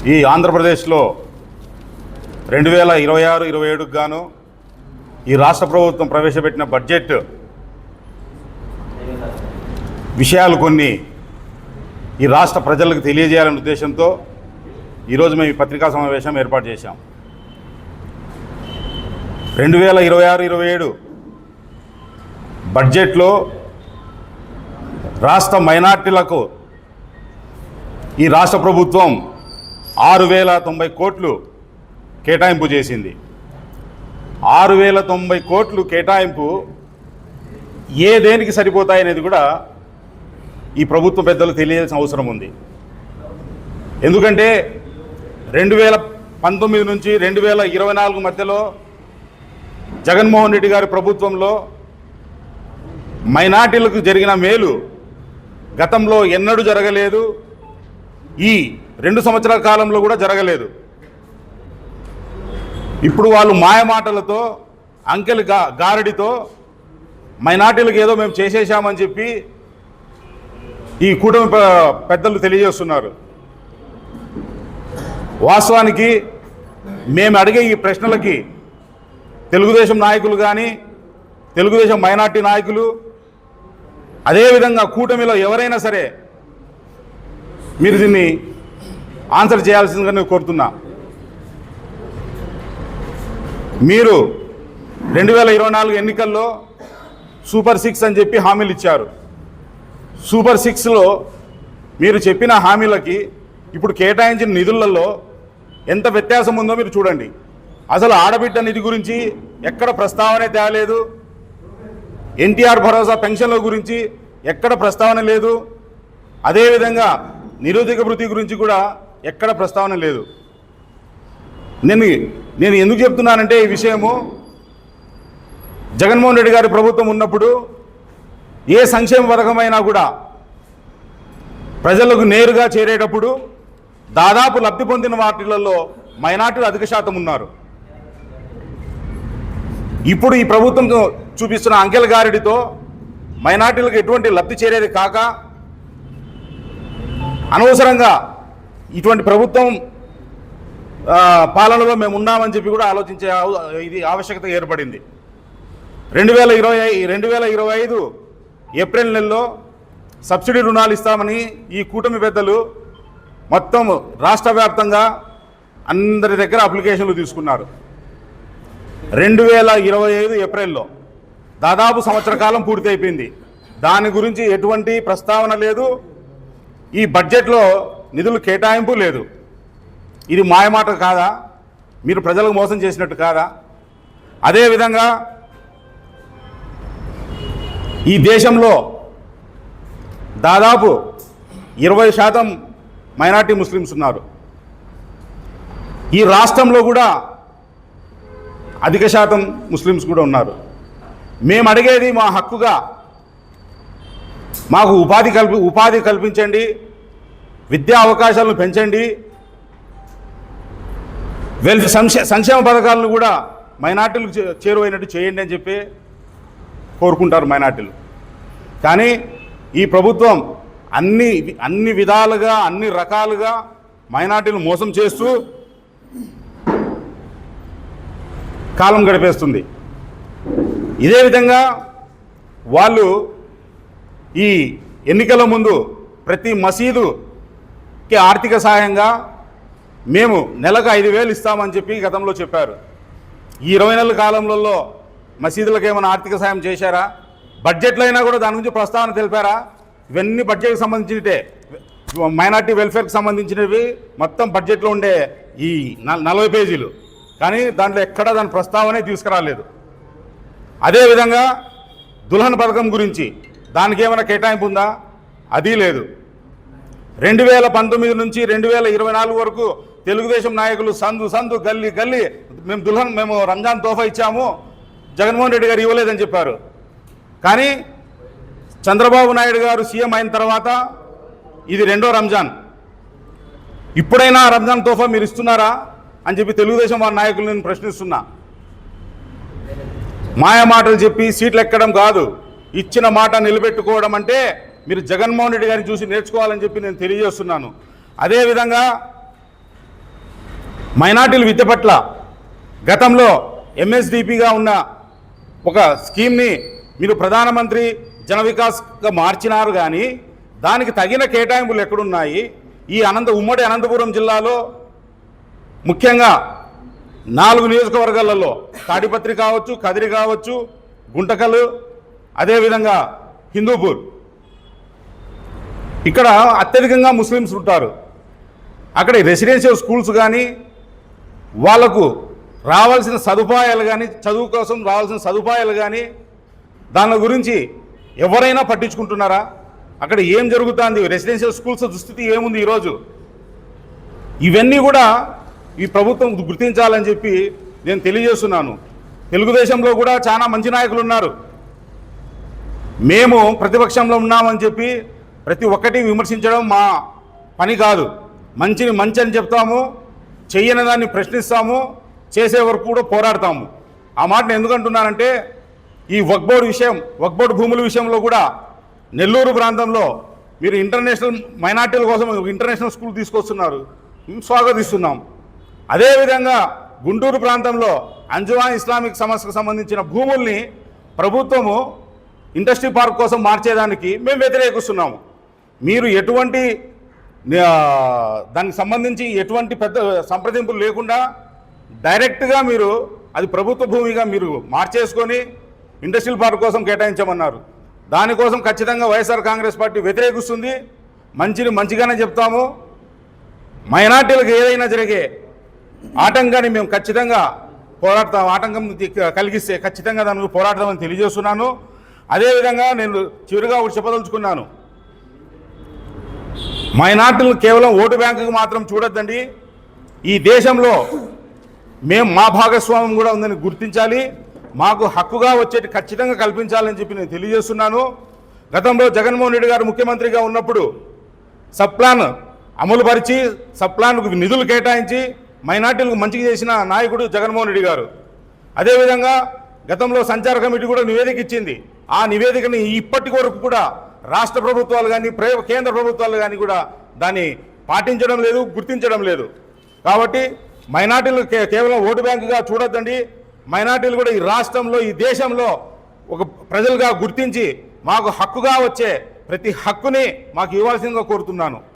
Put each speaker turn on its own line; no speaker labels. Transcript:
ఈ ఆంధ్రప్రదేశ్లో 2026-27కు గాను ఈ రాష్ట్ర ప్రభుత్వం ప్రవేశపెట్టిన బడ్జెట్ విషయాలు కొన్ని ఈ రాష్ట్ర ప్రజలకు తెలియజేయాలనే ఉద్దేశంతో ఈరోజు మేము ఈ పత్రికా సమావేశం ఏర్పాటు చేశాం. 2026-27 బడ్జెట్లో రాష్ట్ర మైనార్టీలకు ఈ రాష్ట్ర ప్రభుత్వం 6,090 కోట్లు కేటాయింపు చేసింది. 6,090 కోట్లు కేటాయింపు దేనికి సరిపోతాయనేది కూడా ఈ ప్రభుత్వ పెద్దలు తెలియాల్సిన అవసరం ఉంది. ఎందుకంటే 2019 నుంచి 2024 మధ్యలో జగన్మోహన్ రెడ్డి గారి ప్రభుత్వంలో మైనార్టీలకు జరిగిన మేలు గతంలో ఎన్నడూ జరగలేదు, ఈ 2 సంవత్సరాల కాలంలో కూడా జరగలేదు. ఇప్పుడు వాళ్ళు మాయమాటలతో అంకెలు గారడితో మైనార్టీలకు ఏదో మేము చేసేసామని చెప్పి ఈ కూటమి పెద్దలు తెలియజేస్తున్నారు. వాస్తవానికి మేము అడిగే ఈ ప్రశ్నలకి తెలుగుదేశం నాయకులు కానీ, తెలుగుదేశం మైనార్టీ నాయకులు, అదేవిధంగా కూటమిలో ఎవరైనా సరే మీరు దీన్ని ఆన్సర్ చేయాల్సిందిగా నేను కోరుతున్నా. మీరు 2024 ఎన్నికల్లో సూపర్ 6 అని చెప్పి హామీలు ఇచ్చారు. సూపర్ 6లో మీరు చెప్పిన హామీలకి ఇప్పుడు కేటాయించిన నిధులలో ఎంత వ్యత్యాసం ఉందో మీరు చూడండి. అసలు ఆడబిడ్డ నిధి గురించి ఎక్కడ ప్రస్తావనే తేలేదు, ఎన్టీఆర్ భరోసా పెన్షన్ల గురించి ఎక్కడ ప్రస్తావన లేదు, అదేవిధంగా నిరుద్యోగ భృతి గురించి కూడా ఎక్కడ ప్రస్తావన లేదు. నేను ఎందుకు చెప్తున్నానంటే ఈ విషయము, జగన్మోహన్ రెడ్డి గారి ప్రభుత్వం ఉన్నప్పుడు ఏ సంక్షేమ పథకమైనా కూడా ప్రజలకు నేరుగా చేరేటప్పుడు దాదాపు లబ్ధి పొందిన వాటిలలో మైనార్టీలు అధిక శాతం ఉన్నారు. ఇప్పుడు ఈ ప్రభుత్వం చూపిస్తున్న అంకెల గారిడితో మైనార్టీలకు ఎటువంటి లబ్ధి చేరేది కాక అనవసరంగా ఇటువంటి ప్రభుత్వం పాలనలో మేము ఉన్నామని చెప్పి కూడా ఆలోచించే ఇది ఆవశ్యకత ఏర్పడింది. 2025 ఏప్రిల్ నెలలో సబ్సిడీ రుణాలు ఇస్తామని ఈ కూటమి పెద్దలు మొత్తం రాష్ట్ర వ్యాప్తంగా అందరి దగ్గర అప్లికేషన్లు తీసుకున్నారు. 2025 ఏప్రిల్లో దాదాపు సంవత్సర కాలం పూర్తి అయిపోయింది. దాని గురించి ఎటువంటి ప్రస్తావన లేదు, ఈ బడ్జెట్లో నిధులు కేటాయింపు లేదు. ఇది మాయమాట కాదా? మీరు ప్రజలకు మోసం చేసినట్టు కాదా? అదేవిధంగా ఈ దేశంలో దాదాపు 20% మైనార్టీ ముస్లిమ్స్ ఉన్నారు. ఈ రాష్ట్రంలో కూడా అధిక శాతం ముస్లిమ్స్ కూడా ఉన్నారు. మేము అడిగేది మా హక్కుగా మాకు ఉపాధి కల్పించండి, విద్యా అవకాశాలను పెంచండి, సంక్షేమ పథకాలను కూడా మైనార్టీలకు చేరువైనట్టు చేయండి అని చెప్పి కోరుకుంటారు మైనార్టీలు. కానీ ఈ ప్రభుత్వం అన్ని విధాలుగా అన్ని రకాలుగా మైనార్టీలు మోసం చేస్తూ కాలం గడిపేస్తుంది. ఇదే విధంగా వాళ్ళు ఈ ఎన్నికల ముందు ప్రతి మసీదుకి ఆర్థిక సహాయంగా మేము నెలకు 5,000 ఇస్తామని చెప్పి గతంలో చెప్పారు. ఈ 20 నెలల కాలంలో మసీదులకు ఏమైనా ఆర్థిక సాయం చేశారా? బడ్జెట్లో అయినా కూడా దాని గురించి ప్రస్తావన తెలిపారా? ఇవన్నీ బడ్జెట్కి సంబంధించినటే, మైనార్టీ వెల్ఫేర్కి సంబంధించినవి మొత్తం బడ్జెట్లో ఉండే ఈ 40 పేజీలు, కానీ దాంట్లో ఎక్కడా దాని ప్రస్తావనే తీసుకురాలేదు. అదేవిధంగా దుల్హన్ పథకం గురించి దానికి ఏమైనా కేటాయింపు ఉందా? అది లేదు. 2019 నుంచి 2024 వరకు తెలుగుదేశం నాయకులు సందు గల్లీ మేము రంజాన్ తోఫా ఇచ్చాము, జగన్మోహన్ రెడ్డి గారు ఇవ్వలేదని చెప్పారు. కానీ చంద్రబాబు నాయుడు గారు సీఎం అయిన తర్వాత ఇది 2వ రంజాన్, ఇప్పుడైనా రంజాన్ తోఫా మీరు ఇస్తున్నారా అని చెప్పి తెలుగుదేశం వారి నాయకులు నేను ప్రశ్నిస్తున్నా. మాయ మాటలు చెప్పి సీట్లు ఎక్కడం కాదు, ఇచ్చిన మాట నిలబెట్టుకోవడం అంటే మీరు జగన్మోహన్ రెడ్డి గారిని చూసి నేర్చుకోవాలని చెప్పి నేను తెలియజేస్తున్నాను. అదేవిధంగా మైనార్టీల విద్య పట్ల గతంలో ఎంఎస్డిపిగా ఉన్న ఒక స్కీమ్ని మీరు ప్రధానమంత్రి జన వికాస్గా మార్చినారు, కానీ దానికి తగిన కేటాయింపులు ఎక్కడున్నాయి? ఈ ఉమ్మడి అనంతపురం జిల్లాలో ముఖ్యంగా 4 నియోజకవర్గాలలో తాడిపత్రి కావచ్చు, కదిరి కావచ్చు, గుంటకల్, అదేవిధంగా హిందూపూర్, ఇక్కడ అత్యధికంగా ముస్లిమ్స్ ఉంటారు. అక్కడ రెసిడెన్షియల్ స్కూల్స్ కానీ, వాళ్లకు రావాల్సిన సదుపాయాలు కానీ, చదువు కోసం రావాల్సిన సదుపాయాలు కానీ, దాని గురించి ఎవరైనా పట్టించుకుంటున్నారా? అక్కడ ఏం జరుగుతుంది? రెసిడెన్షియల్ స్కూల్స్ దుస్థితి ఏముంది ఈరోజు? ఇవన్నీ కూడా ఈ ప్రభుత్వం గుర్తించాలని చెప్పి నేను తెలియజేస్తున్నాను. తెలుగుదేశంలో కూడా చాలా మంచి నాయకులు ఉన్నారు. మేము ప్రతిపక్షంలో ఉన్నామని చెప్పి ప్రతి ఒక్కటి విమర్శించడం మా పని కాదు. మంచిని మంచి అని చెప్తాము, చెయ్యని దాన్ని ప్రశ్నిస్తాము, చేసే వరకు కూడా పోరాడతాము. ఆ మాటను ఎందుకంటున్నానంటే, ఈ వక్ఫ్ బోర్డు భూముల విషయంలో కూడా నెల్లూరు ప్రాంతంలో మీరు ఇంటర్నేషనల్ మైనార్టీల కోసం ఇంటర్నేషనల్ స్కూల్ తీసుకొస్తున్నారు, స్వాగతిస్తున్నాం. అదేవిధంగా గుంటూరు ప్రాంతంలో అంజుమాన్ ఇస్లామిక్ సంస్థకు సంబంధించిన భూముల్ని ప్రభుత్వము ఇండస్ట్రీ పార్క్ కోసం మార్చేదానికి మేము వ్యతిరేకిస్తున్నాము. మీరు ఎటువంటి దానికి సంబంధించి ఎటువంటి పెద్ద సంప్రదింపులు లేకుండా డైరెక్ట్గా మీరు అది ప్రభుత్వ భూమిగా మీరు మార్చేసుకొని ఇండస్ట్రియల్ పార్క్ కోసం కేటాయించమన్నారు. దానికోసం ఖచ్చితంగా వైఎస్ఆర్ కాంగ్రెస్ పార్టీ వ్యతిరేకిస్తుంది. మంచిని మంచిగానే చెప్తాము. మైనార్టీలకు ఏదైనా జరిగే ఆటంకాన్ని మేము ఖచ్చితంగా పోరాడతాం. ఆటంకం కలిగిస్తే ఖచ్చితంగా దానికి పోరాడతామని తెలియజేస్తున్నాను. అదేవిధంగా నేను చివరిగా ఒకటి చెప్పదలుచుకున్నాను, మైనార్టీలు కేవలం ఓటు బ్యాంకుకు మాత్రం చూడొద్దండి. ఈ దేశంలో మా భాగస్వామ్యం కూడా ఉందని గుర్తించాలి. మాకు హక్కుగా వచ్చేటి ఖచ్చితంగా కల్పించాలని చెప్పి నేను తెలియజేస్తున్నాను. గతంలో జగన్మోహన్ రెడ్డి గారు ముఖ్యమంత్రిగా ఉన్నప్పుడు సబ్ప్లాన్ అమలుపరిచి సబ్ప్లాన్కు నిధులు కేటాయించి మైనార్టీలకు మంచిగా చేసిన నాయకుడు జగన్మోహన్ రెడ్డి గారు. అదేవిధంగా గతంలో సంచార కమిటీ కూడా నివేదిక ఇచ్చింది. ఆ నివేదికని ఇప్పటి వరకు కూడా రాష్ట్ర ప్రభుత్వాలు కానీ కేంద్ర ప్రభుత్వాలు కానీ కూడా దాన్ని పాటించడం లేదు, గుర్తించడం లేదు. కాబట్టి మైనార్టీలు కేవలం ఓటు బ్యాంకుగా చూడొద్దండి. మైనార్టీలు కూడా ఈ రాష్ట్రంలో, ఈ దేశంలో ఒక ప్రజలుగా గుర్తించి మాకు హక్కుగా వచ్చే ప్రతి హక్కుని మాకు ఇవ్వాల్సిందిగా కోరుతున్నాను.